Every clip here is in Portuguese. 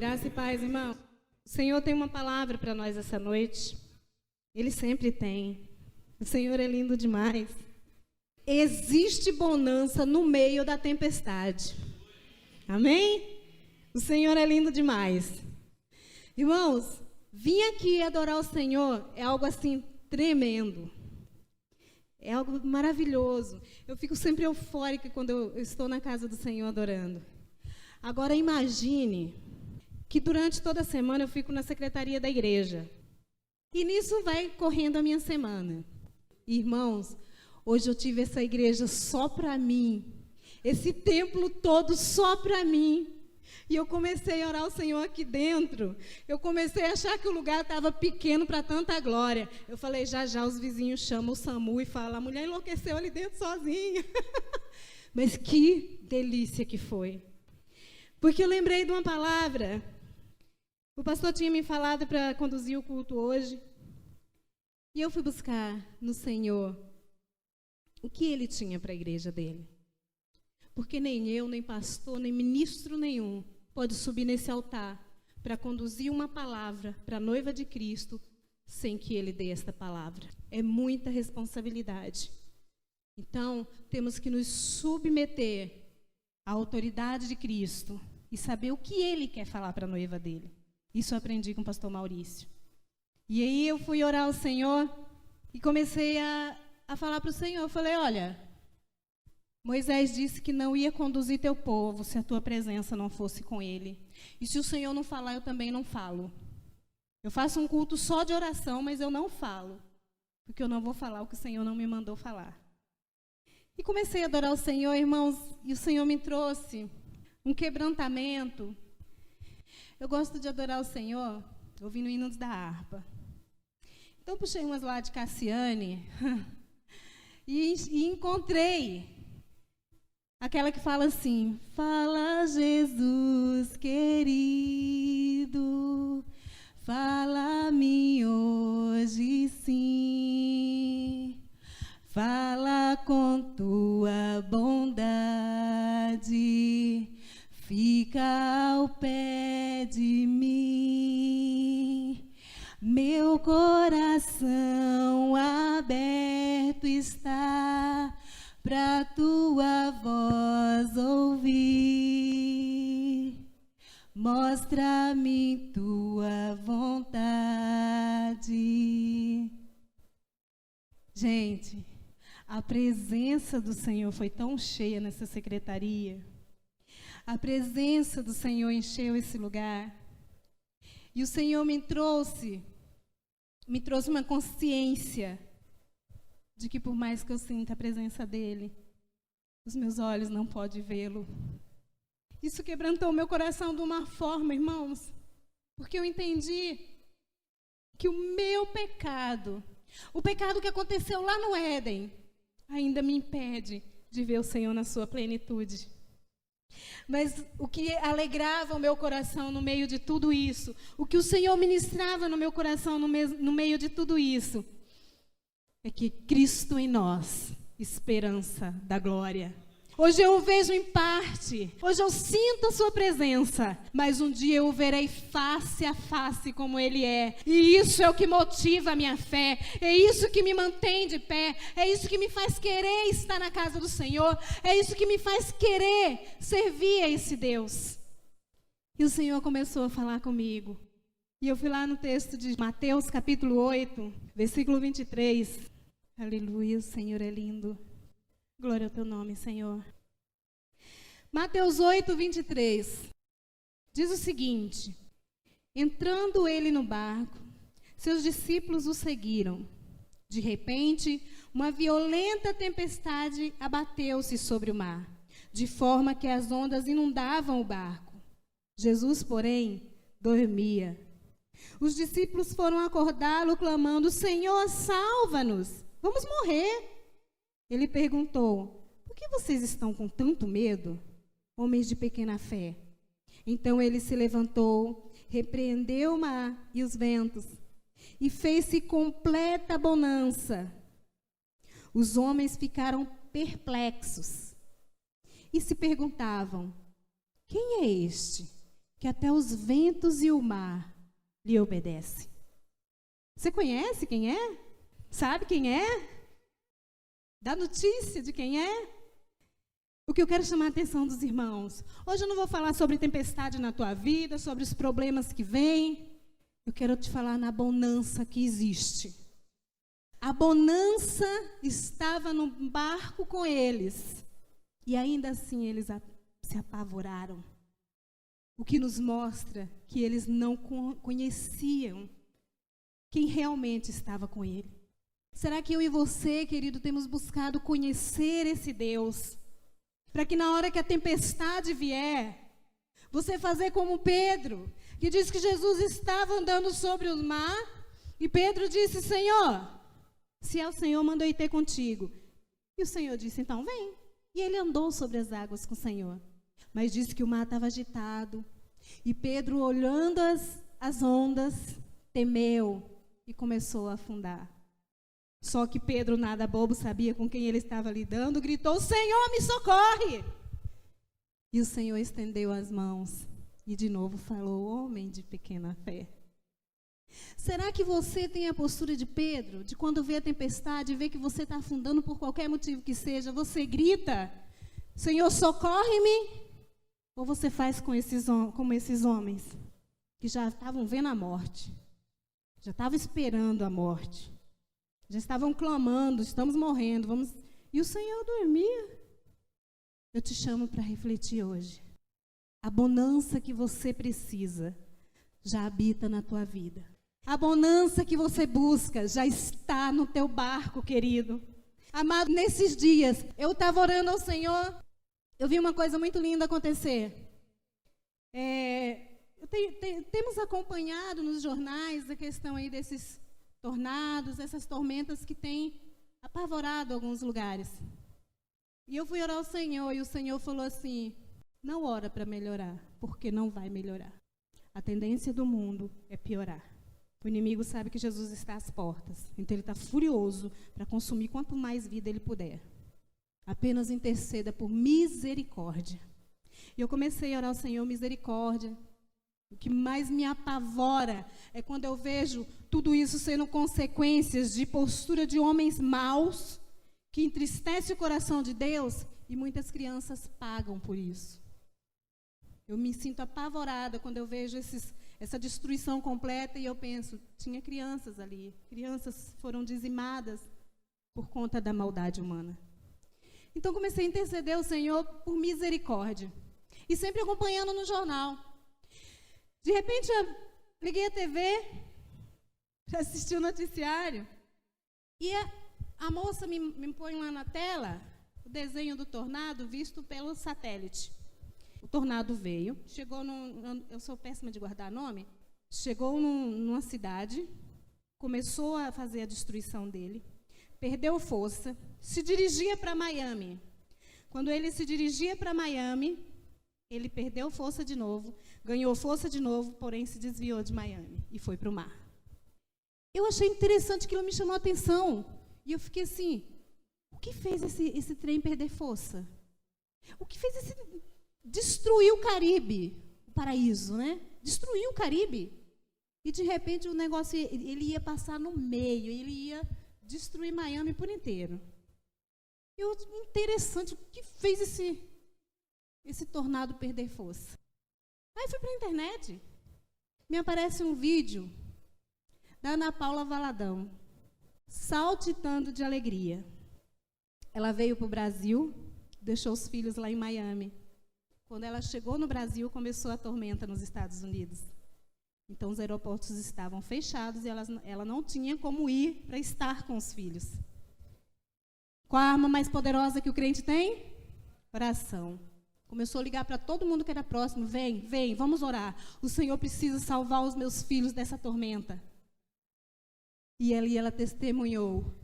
Graça e paz, irmão. O Senhor tem uma palavra para nós essa noite. Ele sempre tem. O Senhor é lindo demais. Existe bonança no meio da tempestade. Amém? O Senhor é lindo demais. Irmãos, vir aqui adorar o Senhor é algo assim tremendo. É algo maravilhoso. Eu fico sempre eufórica quando eu estou na casa do Senhor adorando. Agora imagine que durante toda a semana eu fico na secretaria da igreja. E nisso vai correndo a minha semana. Irmãos, hoje eu tive essa igreja só para mim. Esse templo todo só para mim. E eu comecei a orar ao Senhor aqui dentro. Eu comecei a achar que o lugar estava pequeno para tanta glória. Eu falei, já os vizinhos chamam o SAMU e falam, a mulher enlouqueceu ali dentro sozinha. Mas que delícia que foi. Porque eu lembrei de uma palavra. O pastor tinha me falado para conduzir o culto hoje. E eu fui buscar no Senhor o que Ele tinha para a igreja dele. Porque nem eu, nem pastor, nem ministro nenhum pode subir nesse altar para conduzir uma palavra para a noiva de Cristo sem que Ele dê esta palavra. É muita responsabilidade. Então, temos que nos submeter à autoridade de Cristo e saber o que Ele quer falar para a noiva dele. Isso eu aprendi com o pastor Maurício. E aí eu fui orar ao Senhor e comecei a falar para o Senhor. Eu falei, olha, Moisés disse que não ia conduzir teu povo se a tua presença não fosse com ele. E se o Senhor não falar, eu também não falo. Eu faço um culto só de oração, mas eu não falo. Porque eu não vou falar o que o Senhor não me mandou falar. E comecei a adorar o Senhor, irmãos, e o Senhor me trouxe um quebrantamento. Eu gosto de adorar o Senhor ouvindo hinos da harpa. Então, puxei umas lá de Cassiane e encontrei aquela que fala assim, fala Jesus querido, fala-me hoje sim, fala com tua bondade, fica ao pé de mim. Meu coração aberto está pra tua voz ouvir. Mostra-me tua vontade. Gente, a presença do Senhor foi tão cheia nessa secretaria. A presença do Senhor encheu esse lugar. E o Senhor me trouxe uma consciência de que por mais que eu sinta a presença dEle, os meus olhos não podem vê-lo. Isso quebrantou meu coração de uma forma, irmãos, porque eu entendi que o meu pecado, o pecado que aconteceu lá no Éden, ainda me impede de ver o Senhor na sua plenitude. Mas o que alegrava o meu coração no meio de tudo isso, o que o Senhor ministrava no meu coração no meio de tudo isso, é que Cristo em nós, esperança da glória. Hoje eu o vejo em parte, hoje eu sinto a sua presença, mas um dia eu o verei face a face como Ele é. E isso é o que motiva a minha fé, é isso que me mantém de pé, é isso que me faz querer estar na casa do Senhor, é isso que me faz querer servir a esse Deus. E o Senhor começou a falar comigo. E eu fui lá no texto de Mateus capítulo 8, versículo 23. Aleluia, o Senhor é lindo. Glória ao teu nome, Senhor. Mateus 8, 23. Diz o seguinte: entrando ele no barco, seus discípulos o seguiram. De repente, uma violenta tempestade abateu-se sobre o mar, de forma que as ondas inundavam o barco. Jesus, porém, dormia. Os discípulos foram acordá-lo, clamando: Senhor, salva-nos, vamos morrer. Ele perguntou: por que vocês estão com tanto medo, homens de pequena fé? Então ele se levantou, repreendeu o mar e os ventos, e fez-se completa bonança. Os homens ficaram perplexos e se perguntavam: quem é este que até os ventos e o mar lhe obedecem. Você conhece quem é? Sabe quem é? Dá notícia de quem é? O que eu quero chamar a atenção dos irmãos. Hoje eu não vou falar sobre tempestade na tua vida, sobre os problemas que vêm. Eu quero te falar na bonança que existe. A bonança estava no barco com eles. E ainda assim eles se apavoraram. O que nos mostra que eles não conheciam quem realmente estava com ele. Será que eu e você, querido, temos buscado conhecer esse Deus? Para que na hora que a tempestade vier, você fazer como Pedro, que diz que Jesus estava andando sobre o mar, e Pedro disse, Senhor, se é o Senhor, manda eu ir ter contigo. E o Senhor disse, então vem. E ele andou sobre as águas com o Senhor. Mas disse que o mar estava agitado. E Pedro, olhando as ondas, temeu e começou a afundar. Só que Pedro, nada bobo, sabia com quem ele estava lidando, gritou, Senhor, me socorre! E o Senhor estendeu as mãos e de novo falou, homem de pequena fé. Será que você tem a postura de Pedro, de quando vê a tempestade, vê que você está afundando por qualquer motivo que seja, você grita, Senhor, socorre-me? Ou você faz como esses homens, que já estavam vendo a morte, já estavam esperando a morte, já estavam clamando, estamos morrendo, e o Senhor dormia. Eu te chamo para refletir hoje. A bonança que você precisa já habita na tua vida. A bonança que você busca já está no teu barco, querido. Amado, nesses dias, eu estava orando ao Senhor, eu vi uma coisa muito linda acontecer. Temos acompanhado nos jornais a questão aí desses tornados, essas tormentas que têm apavorado alguns lugares. E eu fui orar ao Senhor, e o Senhor falou assim, não ora para melhorar, porque não vai melhorar. A tendência do mundo é piorar. O inimigo sabe que Jesus está às portas, então ele está furioso para consumir quanto mais vida ele puder. Apenas interceda por misericórdia. E eu comecei a orar ao Senhor, misericórdia. O que mais me apavora é quando eu vejo tudo isso sendo consequências de postura de homens maus, que entristece o coração de Deus, e muitas crianças pagam por isso. Eu me sinto apavorada quando eu vejo essa destruição completa e eu penso, tinha crianças ali, crianças foram dizimadas por conta da maldade humana. Então comecei a interceder ao Senhor por misericórdia. E sempre acompanhando no jornal. De repente eu liguei a TV para assistir o noticiário e a moça me põe lá na tela o desenho do tornado visto pelo satélite. O tornado veio, chegou eu sou péssima de guardar nome, chegou numa cidade, começou a fazer a destruição dele, perdeu força, se dirigia para Miami. Quando ele se dirigia para Miami, ele perdeu força de novo, ganhou força de novo, porém se desviou de Miami e foi para o mar. Eu achei interessante, aquilo me chamou a atenção. E eu fiquei assim, o que fez esse trem perder força? O que fez destruiu o Caribe, o paraíso, né? Destruiu o Caribe. E de repente o negócio, ele ia passar no meio, ele ia destruir Miami por inteiro. Interessante, o que fez esse tornado perder força? Aí fui para a internet, me aparece um vídeo da Ana Paula Valadão, saltitando de alegria. Ela veio para o Brasil, deixou os filhos lá em Miami. Quando ela chegou no Brasil, começou a tormenta nos Estados Unidos. Então, os aeroportos estavam fechados e ela não tinha como ir para estar com os filhos. Qual a arma mais poderosa que o crente tem? Oração. Começou a ligar para todo mundo que era próximo. Vem, vamos orar. O Senhor precisa salvar os meus filhos dessa tormenta. E ela testemunhou.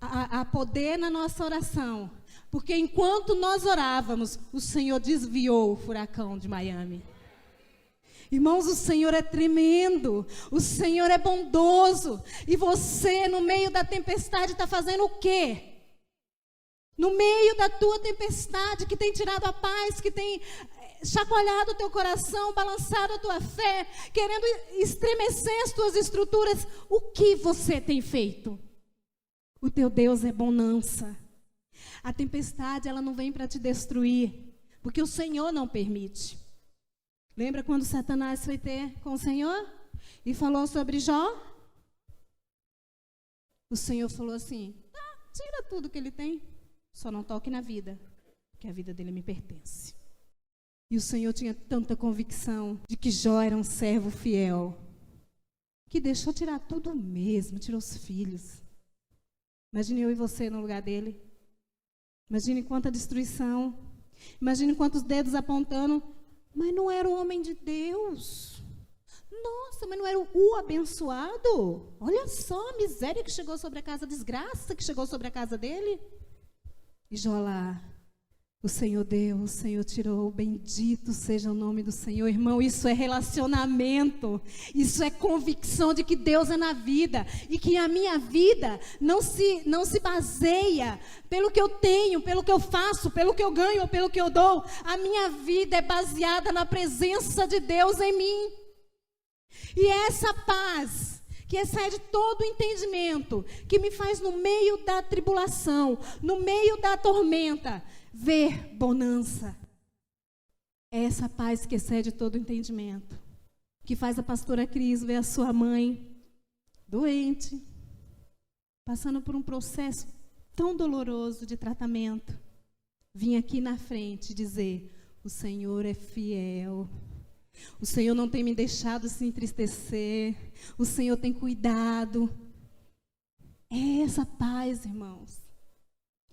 Há poder na nossa oração. Porque enquanto nós orávamos, o Senhor desviou o furacão de Miami. Irmãos, o Senhor é tremendo, o Senhor é bondoso, e você, no meio da tempestade, está fazendo o quê? No meio da tua tempestade, que tem tirado a paz, que tem chacoalhado o teu coração, balançado a tua fé, querendo estremecer as tuas estruturas, o que você tem feito? O teu Deus é bonança. A tempestade, ela não vem para te destruir, porque o Senhor não permite. Lembra quando Satanás foi ter com o Senhor e falou sobre Jó? O Senhor falou assim: tira tudo que ele tem, só não toque na vida, porque a vida dele me pertence. E o Senhor tinha tanta convicção de que Jó era um servo fiel, que deixou tirar tudo mesmo, tirou os filhos. Imagine eu e você no lugar dele. Imagine quanta destruição. Imagine quantos dedos apontando. Mas não era o homem de Deus. Nossa, mas não era o abençoado? Olha só a miséria que chegou sobre a casa, a desgraça que chegou sobre a casa dele. E Jó lá, o Senhor deu, o Senhor tirou, bendito seja o nome do Senhor. Irmão, isso é relacionamento, isso é convicção de que Deus é na vida e que a minha vida não se baseia pelo que eu tenho, pelo que eu faço, pelo que eu ganho ou pelo que eu dou. A minha vida é baseada na presença de Deus em mim. E é essa paz que excede todo o entendimento, que me faz no meio da tribulação, no meio da tormenta, ver bonança. É essa paz que excede todo o entendimento, que faz a pastora Cris ver a sua mãe doente, passando por um processo tão doloroso de tratamento, vim aqui na frente dizer: o Senhor é fiel. O Senhor não tem me deixado se entristecer. O Senhor tem cuidado. É essa paz, irmãos.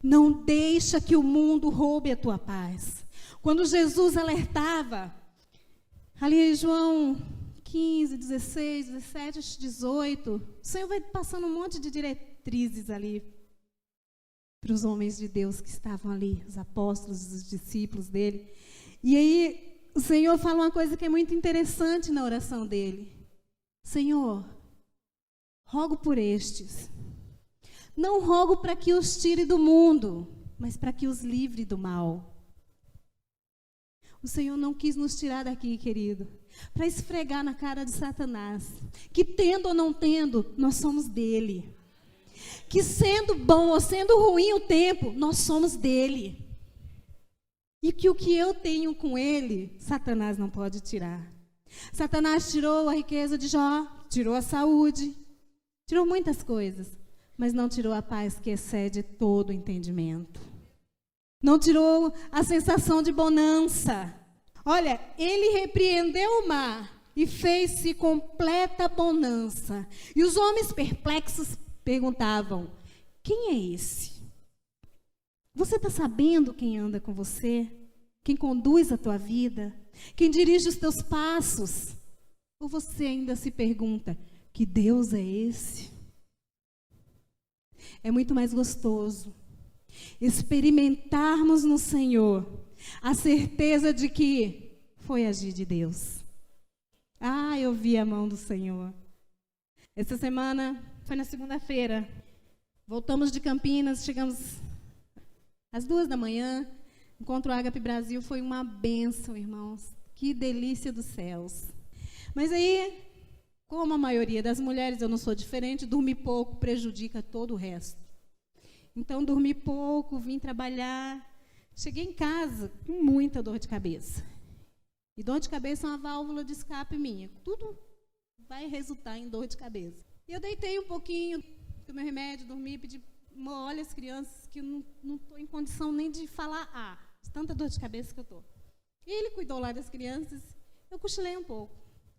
Não deixa que o mundo roube a tua paz. Quando Jesus alertava, ali em João 15, 16, 17, 18, o Senhor vai passando um monte de diretrizes ali para os homens de Deus que estavam ali, os apóstolos, os discípulos dele. E aí o Senhor fala uma coisa que é muito interessante na oração dele. Senhor, rogo por estes. Não rogo para que os tire do mundo, mas para que os livre do mal. O Senhor não quis nos tirar daqui, querido, para esfregar na cara de Satanás, que tendo ou não tendo, nós somos dele. Que sendo bom ou sendo ruim o tempo, nós somos dele. E que o que eu tenho com ele, Satanás não pode tirar. Satanás tirou a riqueza de Jó, tirou a saúde, tirou muitas coisas, mas não tirou a paz que excede todo o entendimento. Não tirou a sensação de bonança. Olha, ele repreendeu o mar e fez-se completa bonança. E os homens perplexos perguntavam: quem é esse? Você está sabendo quem anda com você? Quem conduz a tua vida? Quem dirige os teus passos? Ou você ainda se pergunta: que Deus é esse? É muito mais gostoso experimentarmos no Senhor a certeza de que foi agir de Deus. Eu vi a mão do Senhor. Essa semana, foi na segunda-feira, voltamos de Campinas, chegamos às 2h, encontro Ágape Brasil, foi uma bênção, irmãos. Que delícia dos céus. Mas aí, como a maioria das mulheres, eu não sou diferente, dormir pouco prejudica todo o resto. Então, dormi pouco, vim trabalhar, cheguei em casa com muita dor de cabeça. E dor de cabeça é uma válvula de escape minha. Tudo vai resultar em dor de cabeça. E eu deitei um pouquinho do meu remédio, dormi, pedi, olha as crianças, que eu não estou em condição nem de falar de tanta dor de cabeça que eu estou. E ele cuidou lá das crianças, eu cochilei um pouco.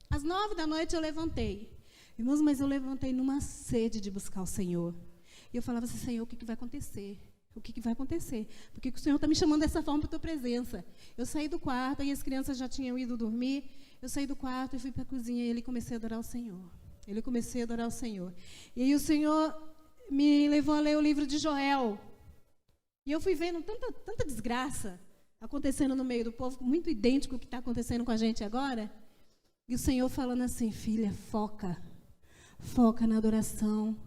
Às 9h eu levantei. Irmãos, mas eu levantei numa sede de buscar o Senhor. E eu falava assim: Senhor, o que vai acontecer? O que vai acontecer? Por que o Senhor está me chamando dessa forma para a tua presença? Eu saí do quarto, e as crianças já tinham ido dormir. Eu saí do quarto e fui para a cozinha, e comecei a adorar o Senhor. E aí o Senhor me levou a ler o livro de Joel. E eu fui vendo tanta desgraça acontecendo no meio do povo, muito idêntico ao que está acontecendo com a gente agora. E o Senhor falando assim: filha, foca na adoração,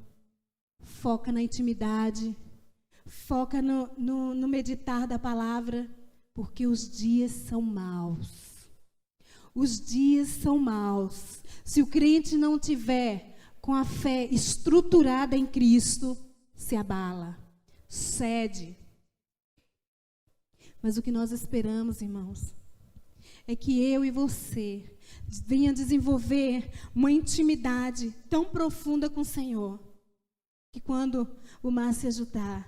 foca na intimidade, foca no meditar da palavra, Porque os dias são maus. Os dias são maus. Se o crente não tiver com a fé estruturada em Cristo, se abala, cede. Mas o que nós esperamos, irmãos, é que eu e você venha desenvolver uma intimidade tão profunda com o Senhor, que quando o mar se agitar,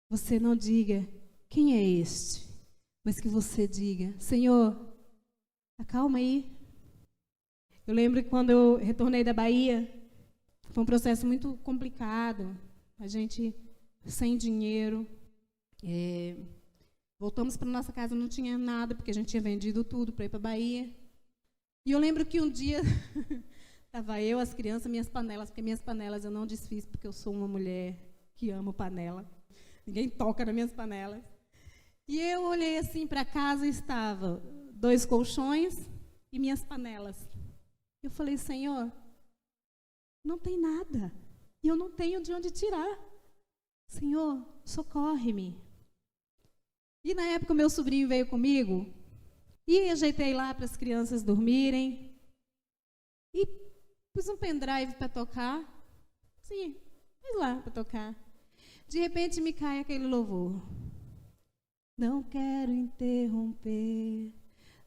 você não diga, quem é este? Mas que você diga, Senhor, acalma aí. Eu lembro que quando eu retornei da Bahia, foi um processo muito complicado, a gente sem dinheiro, voltamos para nossa casa, não tinha nada, porque a gente tinha vendido tudo para ir para a Bahia. E eu lembro que um dia, estava eu, as crianças, minhas panelas, porque minhas panelas eu não desfiz, porque eu sou uma mulher que amo panela. Ninguém toca nas minhas panelas. E eu olhei assim para casa e estava 2 colchões e minhas panelas. Eu falei, Senhor, não tem nada. E eu não tenho de onde tirar. Senhor, socorre-me. E na época o meu sobrinho veio comigo e ajeitei lá para as crianças dormirem. E pus um pendrive para tocar. Sim, pus lá para tocar. De repente me cai aquele louvor. Não quero interromper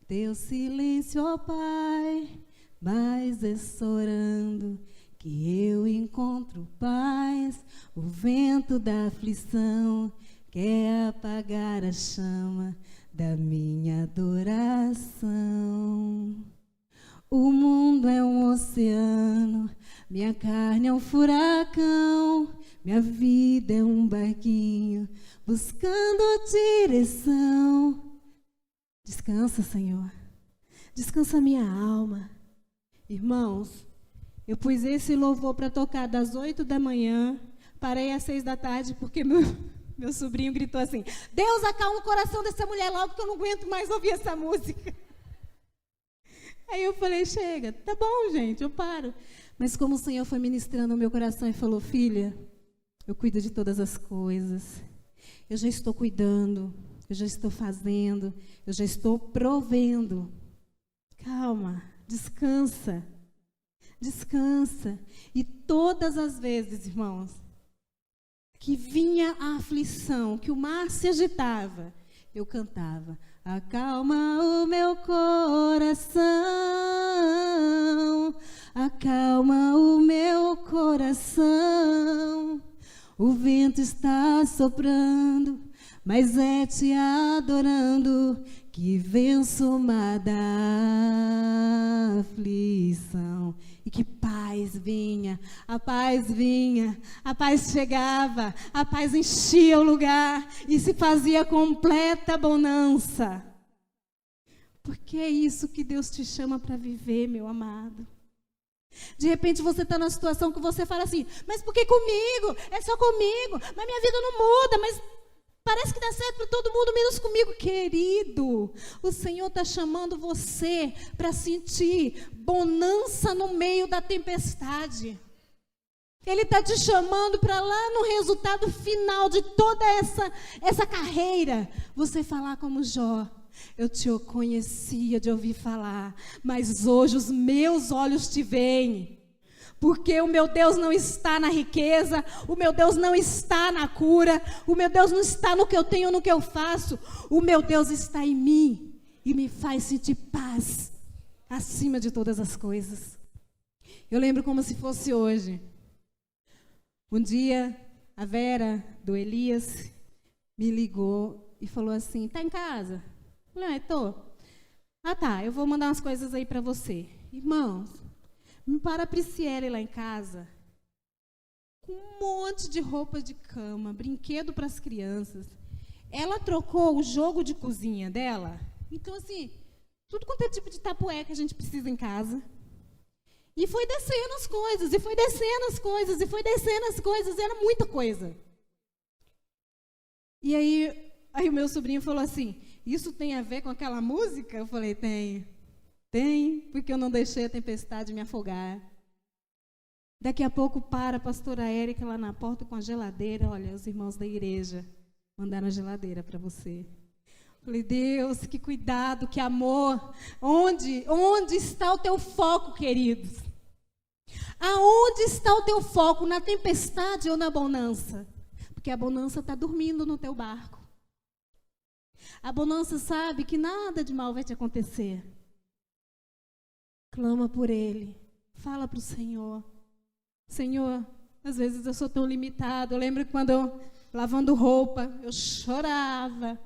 teu silêncio, ó Pai, mas é sorando que eu encontro paz. O vento da aflição quer apagar a chama da minha adoração. O mundo é um oceano, minha carne é um furacão, minha vida é um barquinho buscando direção. Descansa, Senhor. Descansa minha alma. Irmãos, eu pus esse louvor para tocar das 8 da manhã, parei às 6 da tarde, porque meu sobrinho gritou assim, Deus, acalma o coração dessa mulher logo, porque eu não aguento mais ouvir essa música. Aí eu falei, chega, tá bom, gente, eu paro. Mas como o Senhor foi ministrando no meu coração e falou, filha, eu cuido de todas as coisas. Eu já estou cuidando, eu já estou fazendo, eu já estou provendo. Calma, descansa, descansa. E todas as vezes, irmãos, que vinha a aflição, que o mar se agitava, eu cantava, acalma o meu coração, acalma o meu coração. O vento está soprando, mas é te adorando que venço o mar da aflição. E que paz vinha, a paz chegava, a paz enchia o lugar e se fazia completa bonança. Porque é isso que Deus te chama para viver, meu amado. De repente você está numa situação que você fala assim, mas por que comigo? É só comigo, mas minha vida não muda, mas parece que dá certo para todo mundo, menos comigo. Querido, o Senhor está chamando você para sentir bonança no meio da tempestade. Ele está te chamando para lá no resultado final de toda essa carreira, você falar como Jó. Eu te conhecia de ouvir falar, mas hoje os meus olhos te veem. Porque o meu Deus não está na riqueza, o meu Deus não está na cura, o meu Deus não está no que eu tenho, no que eu faço. O meu Deus está em mim e me faz sentir paz acima de todas as coisas. Eu lembro como se fosse hoje. Um dia, a Vera, do Elias, me ligou e falou assim, tá em casa? Eu falei, tô. Ah, tá, eu vou mandar umas coisas aí para você. Irmãos, me para a Prisciele lá em casa, com um monte de roupa de cama, brinquedo para as crianças. Ela trocou o jogo de cozinha dela. Então, assim, tudo quanto é tipo de tapué que a gente precisa em casa. E foi descendo as coisas, e foi descendo as coisas, e foi descendo as coisas. Era muita coisa. E aí o meu sobrinho falou assim, isso tem a ver com aquela música? Eu falei, tem. Tem, porque eu não deixei a tempestade me afogar. Daqui a pouco para a pastora Érica lá na porta com a geladeira. Olha, os irmãos da igreja mandaram a geladeira para você. Falei, Deus, que cuidado, que amor. Onde está o teu foco, queridos? Aonde está o teu foco? Na tempestade ou na bonança? Porque a bonança está dormindo no teu barco. A bonança sabe que nada de mal vai te acontecer. Clama por Ele. Fala para o Senhor. Senhor, às vezes eu sou tão limitado. Eu lembro que quando eu, lavando roupa, eu chorava.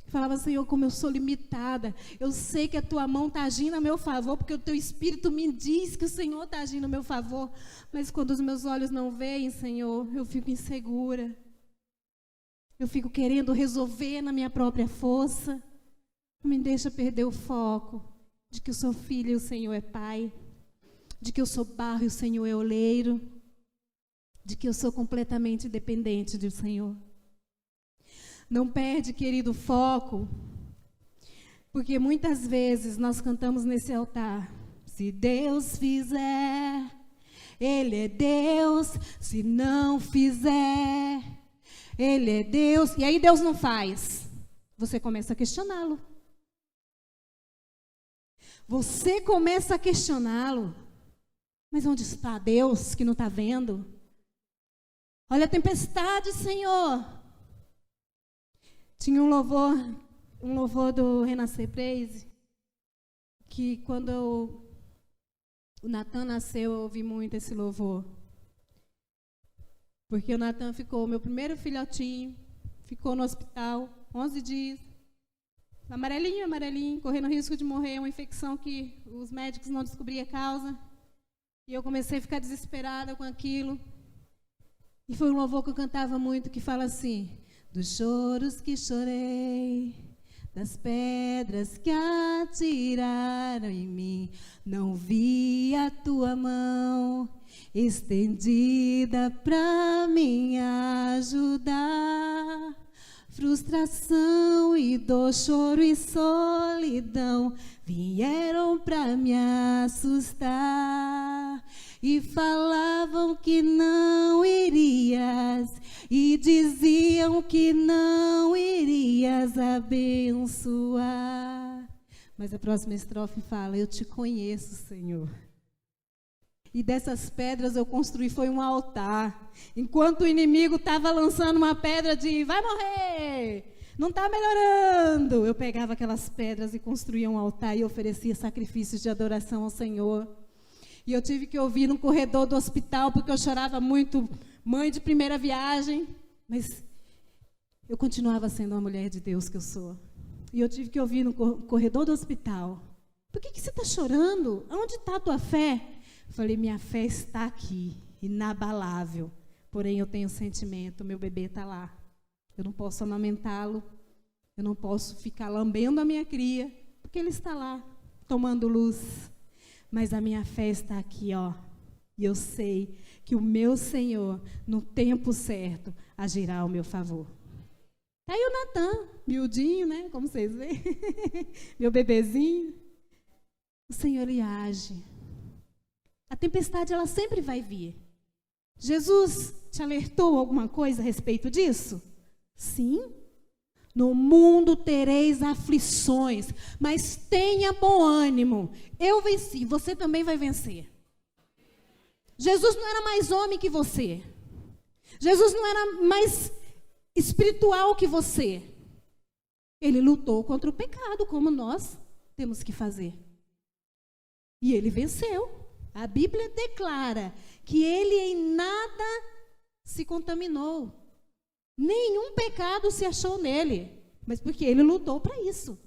Falava, Senhor, como eu sou limitada. Eu sei que a tua mão está agindo a meu favor, porque o teu Espírito me diz que o Senhor está agindo a meu favor. Mas quando os meus olhos não veem, Senhor, eu fico insegura. Eu fico querendo resolver na minha própria força. Não me deixa perder o foco de que eu sou filha e o Senhor é Pai. De que eu sou barro e o Senhor é oleiro. De que eu sou completamente dependente do Senhor. Não perde, querido, o foco, porque muitas vezes nós cantamos nesse altar, se Deus fizer, Ele é Deus, se não fizer, Ele é Deus, e aí Deus não faz, você começa a questioná-lo. Você começa a questioná-lo, mas onde está Deus que não está vendo? Olha a tempestade, Senhor. Tinha um louvor do Renascer Praise, que quando o Natan nasceu, eu ouvi muito esse louvor. Porque o Natan ficou, meu primeiro filhotinho, ficou no hospital 11 dias, amarelinho, correndo risco de morrer, uma infecção que os médicos não descobriam a causa. E eu comecei a ficar desesperada com aquilo. E foi um louvor que eu cantava muito, que fala assim: dos choros que chorei, das pedras que atiraram em mim, não vi a tua mão estendida para me ajudar. Frustração e dor, choro e solidão vieram para me assustar. E falavam que não irias, e diziam que não irias abençoar. Mas a próxima estrofe fala: eu te conheço, Senhor. E dessas pedras eu construí, foi um altar. Enquanto o inimigo estava lançando uma pedra de vai morrer, não está melhorando, eu pegava aquelas pedras e construía um altar e oferecia sacrifícios de adoração ao Senhor. E eu tive que ouvir no corredor do hospital, porque eu chorava muito, mãe de primeira viagem, mas eu continuava sendo a mulher de Deus que eu sou. E eu tive que ouvir no corredor do hospital: por que você está chorando? Onde está a tua fé? Eu falei: minha fé está aqui, inabalável, porém eu tenho sentimento, meu bebê está lá. Eu não posso amamentá-lo, eu não posso ficar lambendo a minha cria, porque ele está lá, tomando luz. Mas a minha fé está aqui, ó. E eu sei que o meu Senhor, no tempo certo, agirá ao meu favor. Tá aí o Natan, miudinho, né? Como vocês veem. Meu bebezinho. O Senhor, Ele age. A tempestade, ela sempre vai vir. Jesus te alertou alguma coisa a respeito disso? Sim. No mundo tereis aflições, mas tenha bom ânimo. Eu venci, você também vai vencer. Jesus não era mais homem que você. Jesus não era mais espiritual que você. Ele lutou contra o pecado, como nós temos que fazer. E ele venceu. A Bíblia declara que ele em nada se contaminou. Nenhum pecado se achou nele, mas porque ele lutou para isso.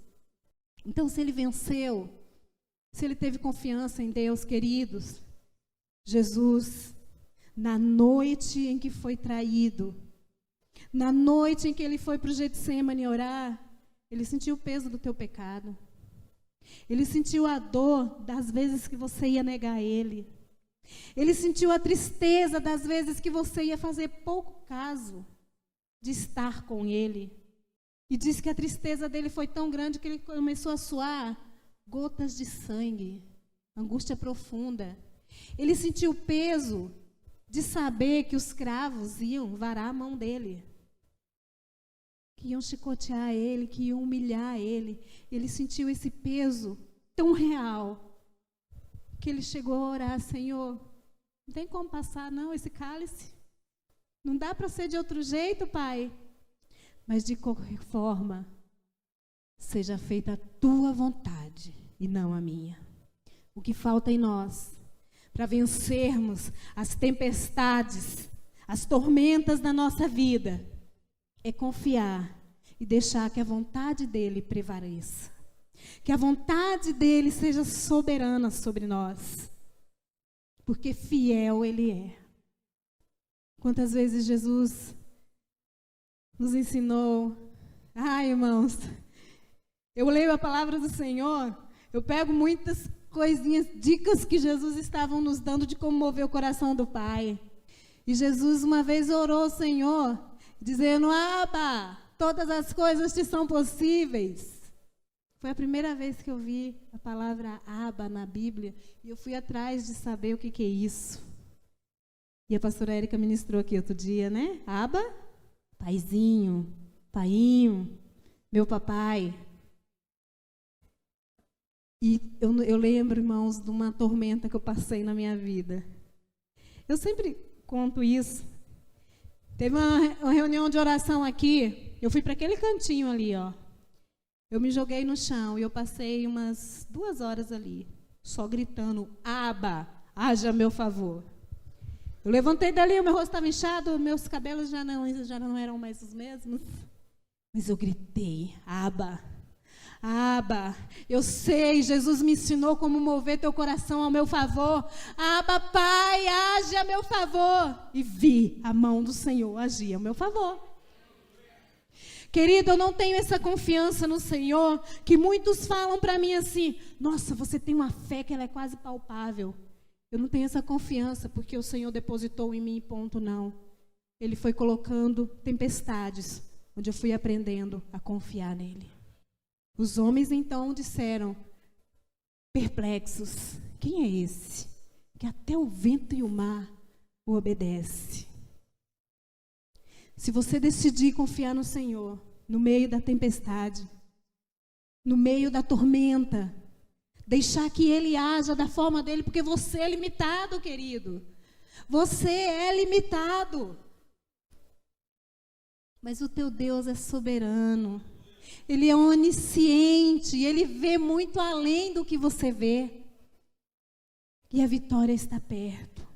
Então, se ele venceu, se ele teve confiança em Deus, queridos, Jesus, na noite em que foi traído, na noite em que ele foi para o Getsemane orar, ele sentiu o peso do teu pecado. Ele sentiu a dor das vezes que você ia negar ele. Ele sentiu a tristeza das vezes que você ia fazer pouco caso de estar com ele. E diz que a tristeza dele foi tão grande que ele começou a suar gotas de sangue, angústia profunda. Ele sentiu o peso de saber que os cravos iam varar a mão dele, que iam iam chicotear ele, que iam humilhar ele. Ele sentiu esse peso tão real, que ele chegou a orar: Senhor, não tem como passar não esse cálice? Não dá para ser de outro jeito, Pai? Mas de qualquer forma, seja feita a tua vontade e não a minha. O que falta em nós para vencermos as tempestades, as tormentas da nossa vida, é confiar e deixar que a vontade dele prevaleça. Que a vontade dele seja soberana sobre nós. Porque fiel ele é. Quantas vezes Jesus nos ensinou. Irmãos, eu leio a palavra do Senhor, eu pego muitas coisinhas, dicas que Jesus estava nos dando de como mover o coração do Pai. E Jesus uma vez orou ao Senhor, dizendo: Abba, todas as coisas te são possíveis. Foi a primeira vez que eu vi a palavra Abba na Bíblia, e eu fui atrás de saber o que é isso. E a pastora Érica ministrou aqui outro dia, né? Abba, paizinho, painho, meu papai. E eu lembro, irmãos, de uma tormenta que eu passei na minha vida. Eu sempre conto isso. Teve uma reunião de oração aqui, eu fui para aquele cantinho ali, ó. Eu me joguei no chão e eu passei umas 2 horas ali, só gritando: Abba, haja a meu favor. Eu levantei dali, o meu rosto estava inchado, meus cabelos já não eram mais os mesmos. Mas eu gritei: Abba, Abba, eu sei, Jesus me ensinou como mover teu coração ao meu favor. Abba, Pai, age a meu favor. E vi a mão do Senhor agir a meu favor. Querido, eu não tenho essa confiança no Senhor, que muitos falam para mim assim: nossa, você tem uma fé que ela é quase palpável. Eu não tenho essa confiança, porque o Senhor depositou em mim, ponto, não. Ele foi colocando tempestades, onde eu fui aprendendo a confiar nele. Os homens então disseram, perplexos: quem é esse, que até o vento e o mar o obedece? Se você decidir confiar no Senhor, no meio da tempestade, no meio da tormenta, deixar que Ele haja da forma dele, porque você é limitado, querido. Você é limitado. Mas o teu Deus é soberano. Ele é onisciente, Ele vê muito além do que você vê. E a vitória está perto.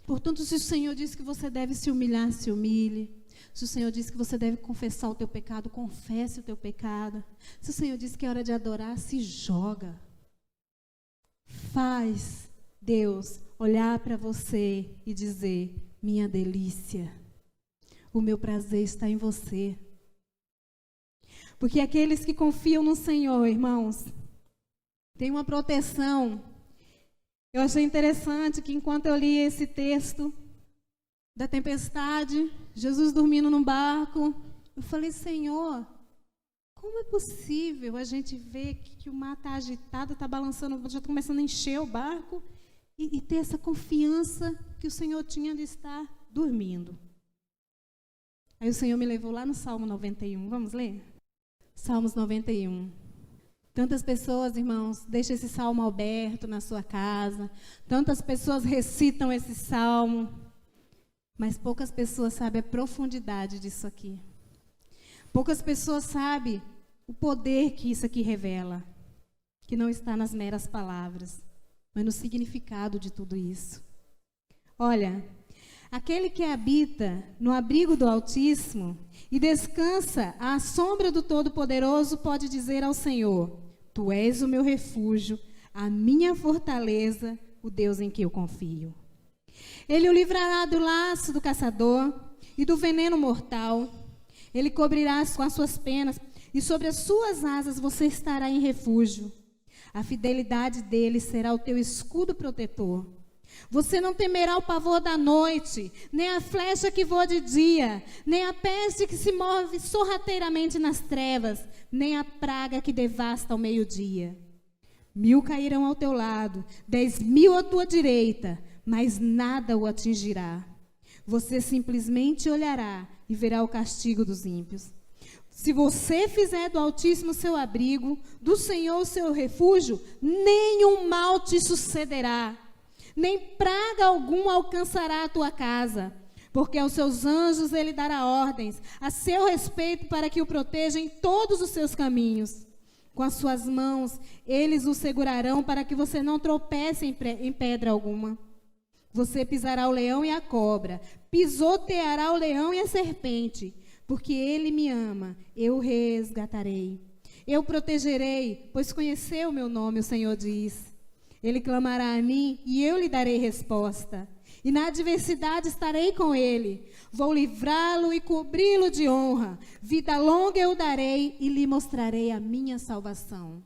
Portanto, se o Senhor diz que você deve se humilhar, se humilhe. Se o Senhor diz que você deve confessar o teu pecado, confesse o teu pecado. Se o Senhor diz que é hora de adorar, se joga. Faz Deus olhar para você e dizer: minha delícia, o meu prazer está em você. Porque aqueles que confiam no Senhor, irmãos, têm uma proteção. Eu achei interessante que enquanto eu li esse texto da tempestade, Jesus dormindo num barco, eu falei: Senhor, como é possível a gente ver que o mar está agitado, está balançando, já está começando a encher o barco e ter essa confiança que o Senhor tinha de estar dormindo? Aí o Senhor me levou lá no Salmo 91, vamos ler? Salmos 91. Tantas pessoas, irmãos, deixam esse salmo aberto na sua casa. Tantas pessoas recitam esse salmo. Mas poucas pessoas sabem a profundidade disso aqui. Poucas pessoas sabem o poder que isso aqui revela. Que não está nas meras palavras, mas no significado de tudo isso. Olha, aquele que habita no abrigo do Altíssimo e descansa à sombra do Todo-Poderoso pode dizer ao Senhor: Tu és o meu refúgio, a minha fortaleza, o Deus em que eu confio. Ele o livrará do laço do caçador e do veneno mortal. Ele cobrirá com as suas penas e sobre as suas asas você estará em refúgio. A fidelidade dele será o teu escudo protetor. Você não temerá o pavor da noite, nem a flecha que voa de dia, nem a peste que se move sorrateiramente nas trevas, nem a praga que devasta ao meio-dia. 1000 cairão ao teu lado, 10.000 à tua direita, mas nada o atingirá. Você simplesmente olhará e verá o castigo dos ímpios. Se você fizer do Altíssimo seu abrigo, do Senhor o seu refúgio, nenhum mal te sucederá, nem praga alguma alcançará a tua casa, porque aos seus anjos ele dará ordens a seu respeito para que o protejam em todos os seus caminhos. Com as suas mãos eles o segurarão para que você não tropece em pedra alguma. Você pisará o leão e a cobra, pisoteará o leão e a serpente, porque ele me ama, eu o resgatarei. Eu o protegerei, pois conheceu o meu nome, o Senhor diz. Ele clamará a mim e eu lhe darei resposta. E na adversidade estarei com ele. Vou livrá-lo e cobri-lo de honra. Vida longa eu darei e lhe mostrarei a minha salvação.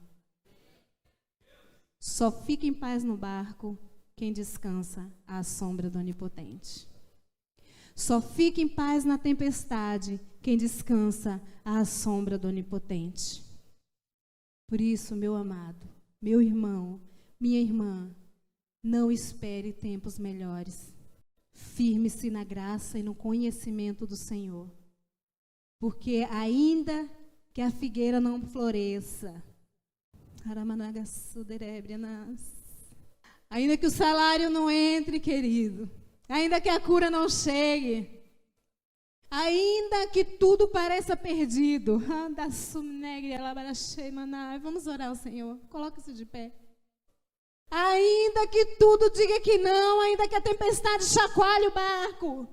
Só fica em paz no barco quem descansa à sombra do Onipotente. Só fica em paz na tempestade quem descansa à sombra do Onipotente. Por isso, meu amado, meu irmão, minha irmã, não espere tempos melhores. Firme-se na graça e no conhecimento do Senhor. Porque ainda que a figueira não floresça, ainda que o salário não entre, querido, ainda que a cura não chegue, ainda que tudo pareça perdido, vamos orar ao Senhor, coloca-se de pé. Ainda que tudo diga que não, ainda que a tempestade chacoalhe o barco,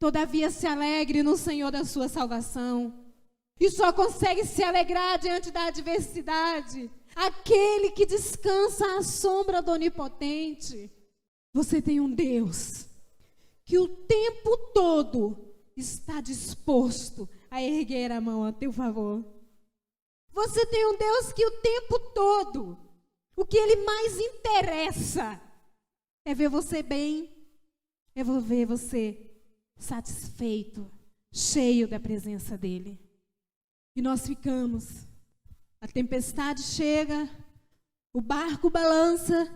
todavia se alegre no Senhor da sua salvação. E só consegue se alegrar diante da adversidade aquele que descansa à sombra do Onipotente. Você tem um Deus que o tempo todo está disposto a erguer a mão a teu favor. Você tem um Deus que o tempo todo, o que Ele mais interessa é ver você bem, é ver você satisfeito, cheio da presença dEle. E nós ficamos, a tempestade chega, o barco balança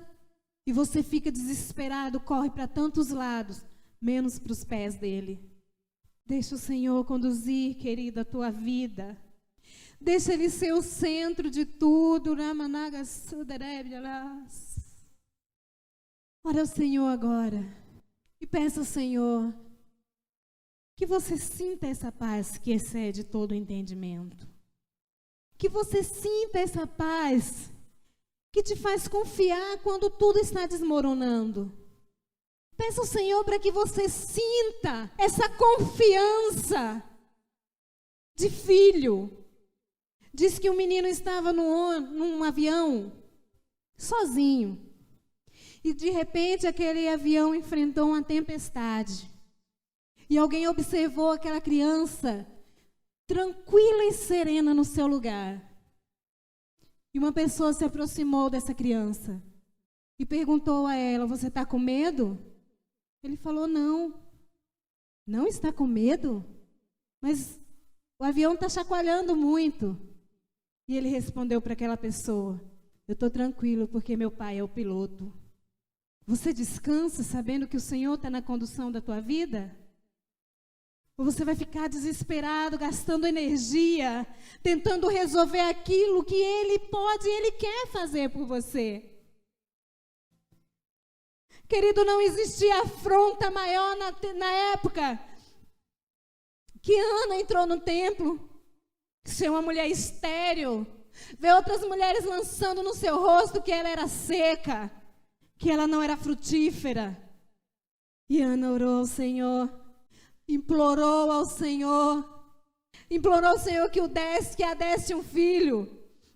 e você fica desesperado, corre para tantos lados, menos para os pés dEle. Deixa o Senhor conduzir, querida, a tua vida. Deixa Ele ser o centro de tudo. Ora ao Senhor agora e peça ao Senhor que você sinta essa paz que excede todo o entendimento. Que você sinta essa paz que te faz confiar quando tudo está desmoronando. Peça ao Senhor para que você sinta essa confiança de filho. Diz que um menino estava num avião, sozinho. E de repente aquele avião enfrentou uma tempestade. E alguém observou aquela criança tranquila e serena no seu lugar. E uma pessoa se aproximou dessa criança e perguntou a ela: você está com medo? Ele falou: não. Não está com medo? Mas o avião está chacoalhando muito. E ele respondeu para aquela pessoa: eu estou tranquilo porque meu pai é o piloto. Você descansa sabendo que o Senhor está na condução da tua vida? Ou você vai ficar desesperado, gastando energia, tentando resolver aquilo que Ele pode e Ele quer fazer por você? Querido, não existia afronta maior na época que Ana entrou no templo. Ser uma mulher estéril, ver outras mulheres lançando no seu rosto que ela era seca, que ela não era frutífera. E Ana orou ao Senhor, implorou ao Senhor que a desse um filho,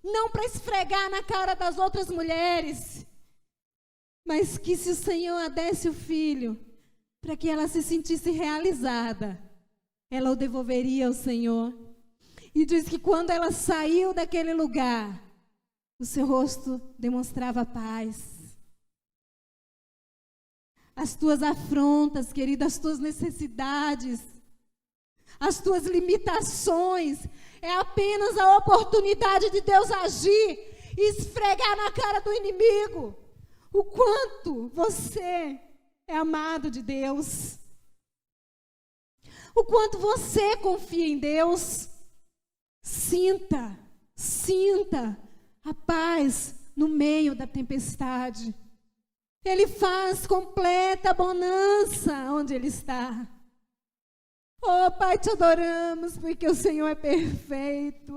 não para esfregar na cara das outras mulheres, mas que se o Senhor a desse o filho, para que ela se sentisse realizada, ela o devolveria ao Senhor. E diz que quando ela saiu daquele lugar, o seu rosto demonstrava paz. As tuas afrontas, querida, as tuas necessidades, as tuas limitações, é apenas a oportunidade de Deus agir e esfregar na cara do inimigo o quanto você é amado de Deus, o quanto você confia em Deus. Sinta a paz no meio da tempestade. Ele faz completa bonança onde Ele está. Oh, Pai, te adoramos, porque o Senhor é perfeito.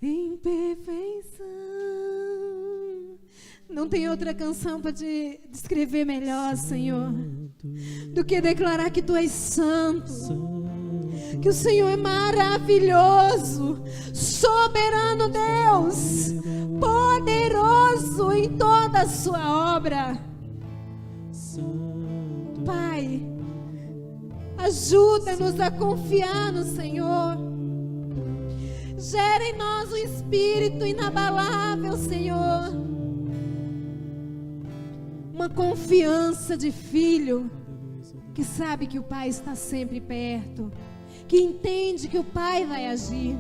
Em perfeição. Não tem outra canção para te descrever melhor, Senhor, do que declarar que Tu és santo, que o Senhor é maravilhoso, soberano Deus, poderoso em toda a sua obra. Pai, ajuda-nos a confiar no Senhor. Gera em nós um espírito inabalável, Senhor. Uma confiança de filho que sabe que o Pai está sempre perto, que entende que o Pai vai agir.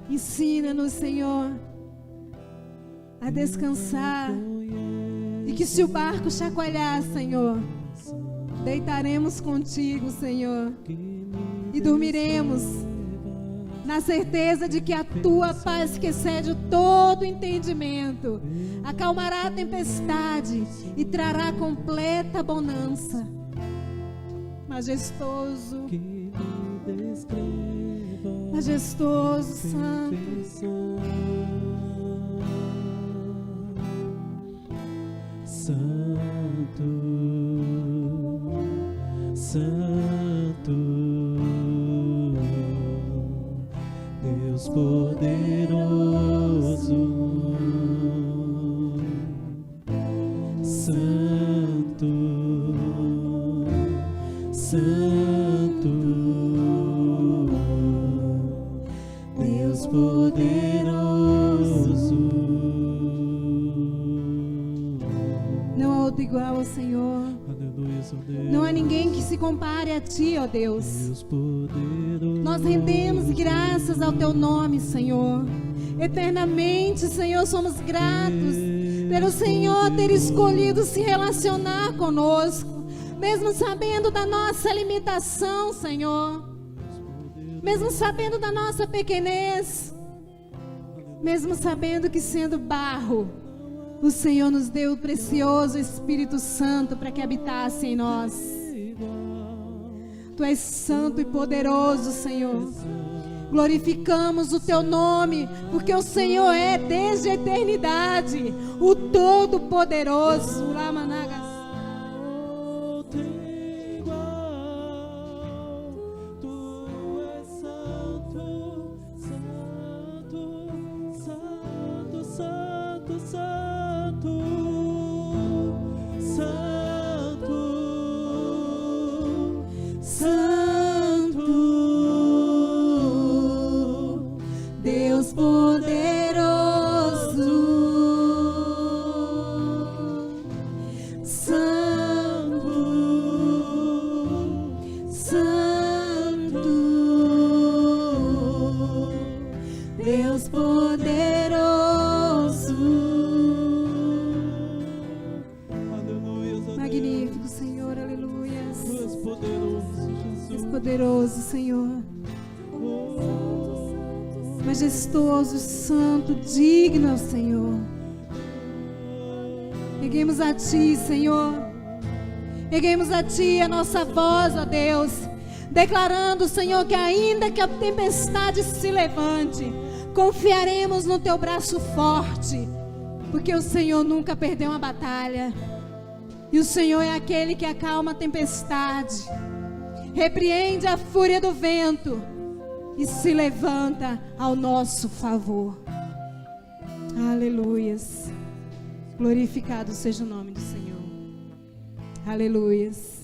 Ensina-nos, Senhor, a descansar, e que se o barco chacoalhar, Senhor, deitaremos contigo, Senhor, e dormiremos na certeza de que a Tua paz, que excede todo entendimento, acalmará a tempestade e trará completa bonança. Majestoso, majestoso, santo, santo, santo, Deus poderoso, santo, santo, Deus poderoso. Não há outro igual ao Senhor. Não há ninguém que se compare a Ti, ó Deus. Nós rendemos graças ao Teu nome, Senhor. Eternamente, Senhor, somos gratos pelo Senhor ter escolhido se relacionar conosco, mesmo sabendo da nossa limitação, Senhor, mesmo sabendo da nossa pequenez, mesmo sabendo que, sendo barro, o Senhor nos deu o precioso Espírito Santo para que habitasse em nós. Tu és santo e poderoso, Senhor. Glorificamos o Teu nome, porque o Senhor é desde a eternidade o Todo-Poderoso. Lamanagas. Poderoso, Senhor, majestoso, santo, digno, Senhor. Erguemos a Ti, Senhor. Erguemos a Ti a nossa voz, ó Deus, declarando, Senhor, que ainda que a tempestade se levante, confiaremos no Teu braço forte, porque o Senhor nunca perdeu uma batalha. E o Senhor é aquele que acalma a tempestade, repreende a fúria do vento e se levanta ao nosso favor. Aleluias. Glorificado seja o nome do Senhor. Aleluias.